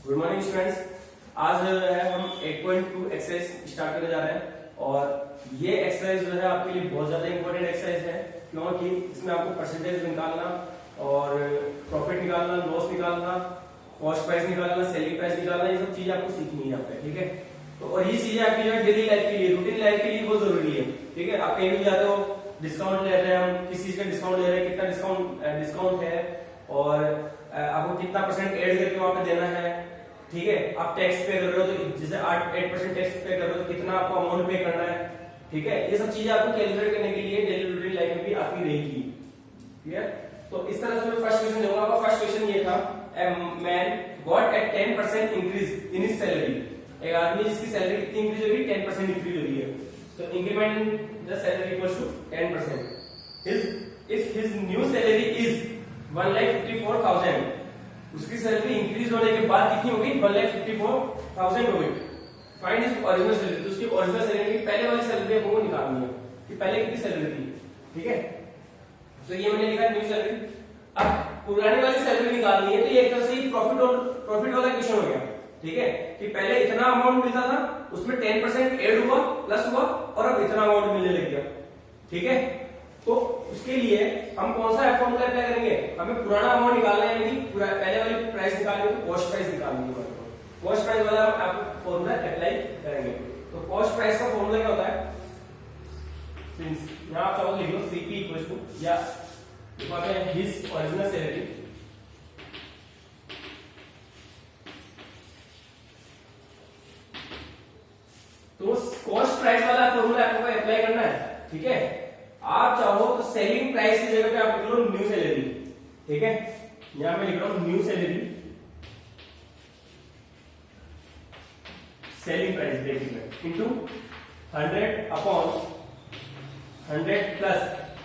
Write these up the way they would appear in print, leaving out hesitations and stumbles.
Good morning students. आज हम 8.2 exercise start करने जा रहे हैं और ये एक्सरसाइज जो है आपके लिए बहुत ज्यादा इंपॉर्टेंट एक्सरसाइज है, क्योंकि इसमें आपको परसेंटेज निकालना और प्रॉफिट निकालना, लॉस निकालना, कॉस्ट प्राइस निकालना, सेलिंग प्राइस निकालना, ये सब चीजें आपको सीखनी है यहाँ पे। ठीक है, तो और ये चीजें आपकी जो डेली लाइफ के लिए, रूटीन लाइफ के लिए बहुत जरूरी है। ठीक है, आप कहीं भी जाते हो, डिस्काउंट ले रहे हैं, हम किसी चीज का डिस्काउंट ले रहे हैं, कितना डिस्काउंट है और आपको कितना परसेंट एड करके वहां पे देना है। ठीक है, आप टैक्स पे कर रहे हो तो जैसे 8% टैक्स पे कर रहे हो तो कितना आपको अमाउंट पे करना है। ठीक है, ये सब चीजें आपको कैलकुलेट करने के लिए डेली रूटीन लाइफ में भी आती रहेगी। ठीक है, तो इस तरह से मैं फर्स्ट क्वेश्चन दूंगा। आपका फर्स्ट क्वेश्चन ये था, a man got a 10% increase in his salary. एक आदमी जिसकी सैलरी कितनी इंक्रीज होगी, 10% इंक्रीज हो रही है, तो increment in the salary equals to 10%। If his new salary is 1,54,000, उसकी सैलरी इंक्रीज होने के बाद कितनी होगी, 1,54,000 होगी। फाइंड हिज ओरिजिनल सैलरी, तो उसकी ओरिजिनल सैलरी पहले वाली सैलरी आपको निकालनी है कि पहले कितनी सैलरी थी। ठीक है, तो ये मैंने लिखा न्यू सैलरी। अब पुरानी वाली सैलरी निकालनी है, तो ये एक तरह से प्रॉफिट वाला क्वेश्चन हो गया। ठीक है, कि पहले इतना अमाउंट मिलता था, उसमें 10% एड हुआ, प्लस हुआ और अब इतना अमाउंट मिलने लग गया। ठीक है, तो उसके लिए हम कौन सा फॉर्मूला अप्लाई करेंगे, हमें पुराना अमाउंट निकालना है, यानी पहले वाली प्राइस निकालनी है, कॉस्ट प्राइस निकालनी है। कॉस्ट प्राइस वाला आप फॉर्मूला अप्लाई करेंगे। तो कॉस्ट प्राइस का फॉर्मूला क्या होता है, सिंस यहां आप चाहो लिख लो सीपी इक्वल्स टू, या लिखवाते हैं हिज ओरिजिनल सैलरी तो कॉस्ट प्राइस वाला फॉर्मूला आपको अप्लाई करना है। ठीक है, आप चाहो तो सेलिंग प्राइस की जगह पे आप लिख लो न्यू सैलरी। ठीक है, यहां मैं लिख रहा हूं new salary, selling price breaking into 100 upon 100 plus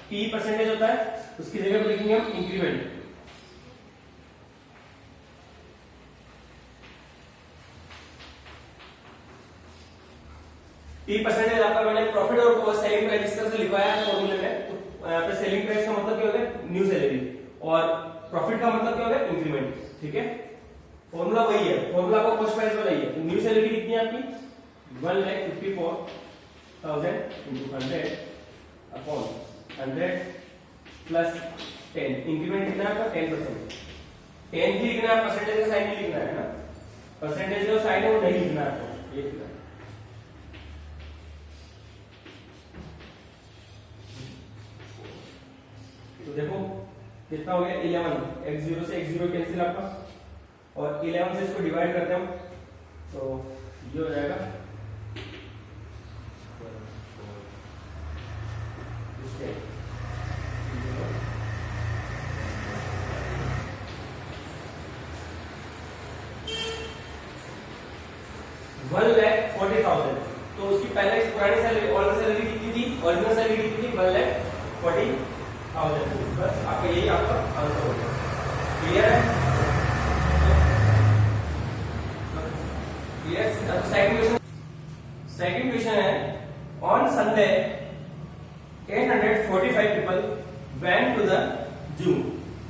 P percentage होता है, उसकी जगह पे लिखेंगे हम इंक्रीमेंट। पी परसेंटेज आपका मैंने प्रॉफिट और कॉस्ट सेलिंग प्राइस इस तरह से लिखवाया है फॉर्मूले में। तो यहाँ पे सेलिंग प्राइस का मतलब क्या हो गया, न्यू सैलरी, और प्रॉफिट का मतलब क्या हो गया, इंक्रीमेंट। ठीक है, फॉर्मूला वही है, फॉर्मूला का कॉस्ट प्राइस वाला ही है। तो न्यू सैलरी कितनी है आपकी, 1,54,000 इंटू 100 अपॉन 100 प्लस 10, इंक्रीमेंट कितना है आपका 10%। 10 ही लिखना है, परसेंटेज का साइन नहीं लिखना है ना, परसेंटेज का साइन है वो नहीं लिखना है आपको, ये लिखना है। तो देखो कितना हो गया 11, x0 से x0 कैंसिल आपका, और 11 से इसको डिवाइड करते हैं हम, तो ये हो जाएगा 1,40,000। तो उसकी पहले पुरानी सैलरी, ओरिजिनल सैलरी कितनी थी, ओरिजिनल सैलरी कितनी थी, 1,40,000। बस आपका यही आपका आंसर होगा। क्लियर है? क्लियर। सेकंड क्वेश्चन है, on Sunday 845 people went to the zoo.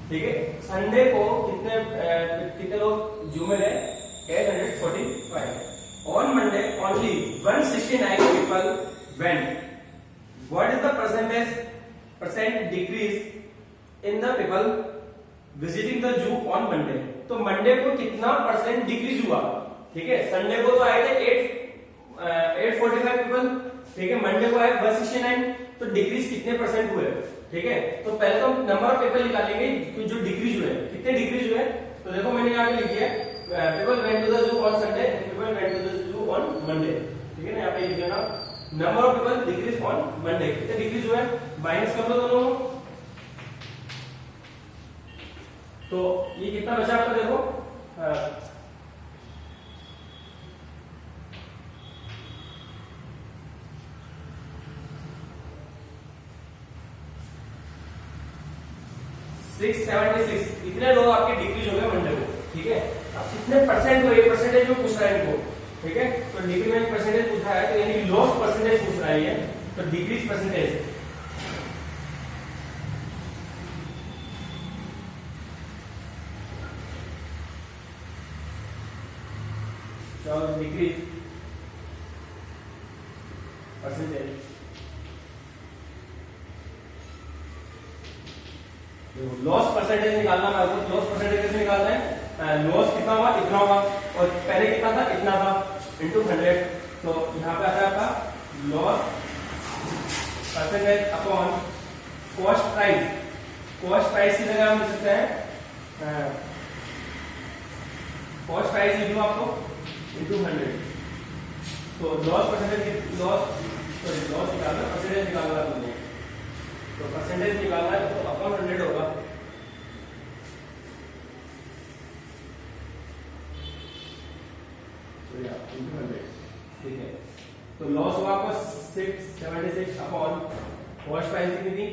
ठीक है, संडे को कितने लोग जू में गए, 845। On Monday only 169 people went. What is the percent decrease in the people visiting the zoo on Monday. तो मंडे को कितना परसेंट डिक्रीज हुआ। ठीक है, संडे को तो आए थे 845 पीपल, ठीक है, मंडे को आए 169, तो डिक्रीज कितने परसेंट हुए। ठीक है, तो पहले तो नंबर ऑफ पीपल निकालेंगे जो डिक्रीज हुए, कितने डिक्रीज हुए। तो देखो मैंने यहाँ पे लिख दिया, people went to the zoo on Sunday, people went to the zoo on Monday. ठीक है ना, यहाँ पे लिख देना number of people decrease on Monday, कितने डिक्रीज हुए, माइनस कर दो दोनों। तो ये कितना बचा आपका, देखो 676, इतने लोग आपके डिक्रीज हो गए मंडे को। ठीक है, अब कितने परसेंट हुए, परसेंटेज में पूछ रहा है इनको। ठीक है, तो डिक्रीमेंट परसेंटेज पूछ रहा है, तो यानी लॉस परसेंटेज पूछ रहा है, तो decrease percentage decrease percentage. Loss percentage निकालना है आपको। लॉस परसेंटेज कैसे निकालना है? लॉस कितना हुआ, इतना हुआ, और पहले कितना था, इतना था, इंटू 100। तो यहाँ पे आता है आपका loss percentage upon cost price. Cost price की जगह हम लिख सकते हैं कॉस्ट प्राइस लिख लो आपको इंटू 100। तो लॉस परसेंटेज, लॉस निकालना, परसेंटेज निकालना है तुमने। तो परसेंटेज निकालना है तो अपॉन 100 होगा। इंटू 100, ठीक है। तो लॉस हुआ आपको 676 अपॉन कॉस्ट प्राइस कितनी थी,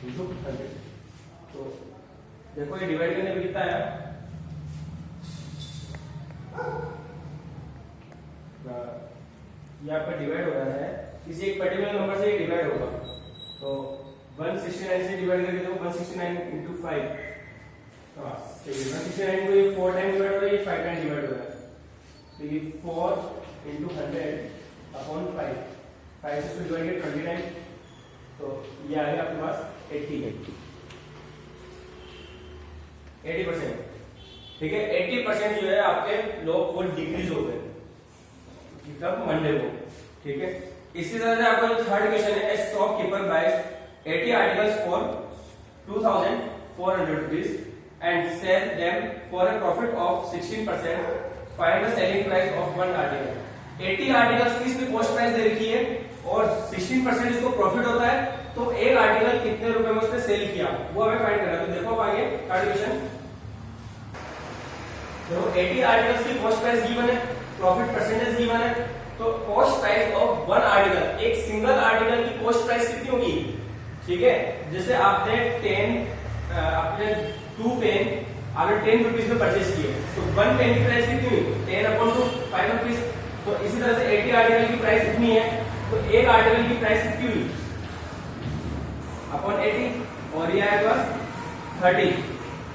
इंटू 100। तो देखो ये डिवाइड करने पे कितना आया, ये आपका डिवाइड हो रहा है किसी एक पर्टिकुलर नंबर से, डिवाइड होगा। तो 169 से डिवाइड करके देखो, 169 इंटू 5, 169 को ये 4 टाइम डिवाइड हो रहा है, ये 5 टाइम डिवाइड हो रहा है। तो ये 4 इंटू 100 अपॉन 5 से डिवाइड किया 20 टाइम। तो ये आ गया आपके पास 80%। ठीक है, 80% जो है आपके लोग वो डिक्रीज हो गए मतलब मंडे को। ठीक है, इसी तरह से आपका जो थर्ड क्वेश्चन है, a shopkeeper buys 80 articles for 2400 rupees and sell them for a profit of 16%, find the selling price of one article. 80 articles की इसमें कॉस्ट प्राइस दे रखी है और 16% इसको प्रॉफिट होता है। तो एक आर्टिकल कितने रुपए में उसने सेल किया वो हमें फाइंड करना है। तो देखो आगे थर्ड क्वेश्चन, तो 80 आर्टिकल्स की कॉस्ट प्राइस गिवन है, प्रॉफिट परसेंटेज गिवन है। तो cost price of one article, एक सिंगल आर्टिकल की कॉस्ट प्राइस कितनी होगी? ठीक है, जैसे आपने 2 पेन आपने 10 रुपीज में परचेज किए, तो 1 पेन की प्राइस कितनी हुई? 10/2 5 रुपीज। तो इसी तरह से 80 आर्टिकल की प्राइस कितनी है, तो एक आर्टिकल की प्राइस कितनी हुई अपॉन 80, और ये आएगा 30,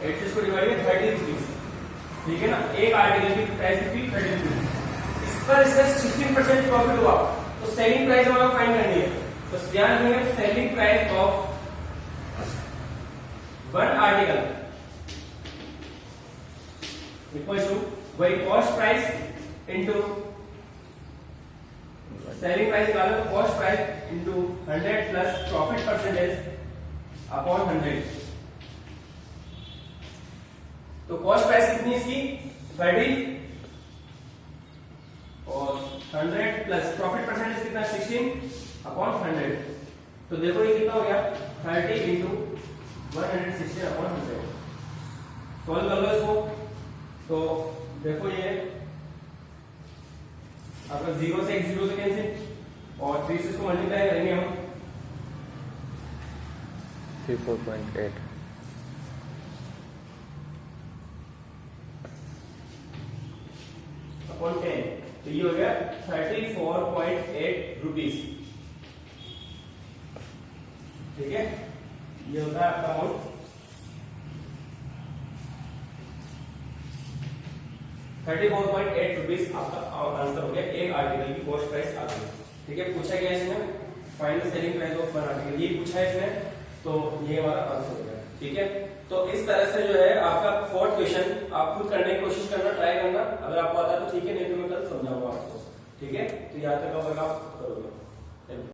8 से इसको डिवाइड किया 30 रुपीज। ठीक है ना, एक आर्टिकल की प्राइस कितनी 30 रुपीज। इस पर इसका 16% प्रॉफिट हुआ, तो सेलिंग प्राइस हमें फाइंड करनी है। तो ध्यान रखिए, selling price of one article equal to वही cost price into selling price निकालो, cost price into 100 plus profit percentage upon 100। तो कॉस्ट प्राइस कितनी इसकी 30 और 100 प्लस प्रॉफिट परसेंटेज कितना 16 अपॉन 100। तो देखो ये कितना हो गया 30 इंटू 116 अपॉन 100। सॉल्व कर लो इसको। तो देखो ये आपका 0 से 0 से कैंसिल और 3 से इसको मल्टीप्लाई करेंगे हम 34.8 अपॉन 10। तो ये हो गया 34.8 रुपीज। ठीक है, ये होता है आपका अमाउंट 34.8 रुपीज। आपका आंसर हो गया, एक आर्टिकल की कॉस्ट प्राइस आ गई। ठीक है, पूछा गया इसमें final selling price of one article, ये पूछा है इसमें, तो ये हमारा आंसर हो गया। ठीक है, तो इस तरह से जो है आपका फोर्थ क्वेश्चन आप खुद करने की कोशिश करना, ट्राई करना। अगर आपको आता है तो ठीक है, नहीं तो मैं कल समझाऊंगा आपको। ठीक है, तो यहाँ तक का वर्क आप करोगे।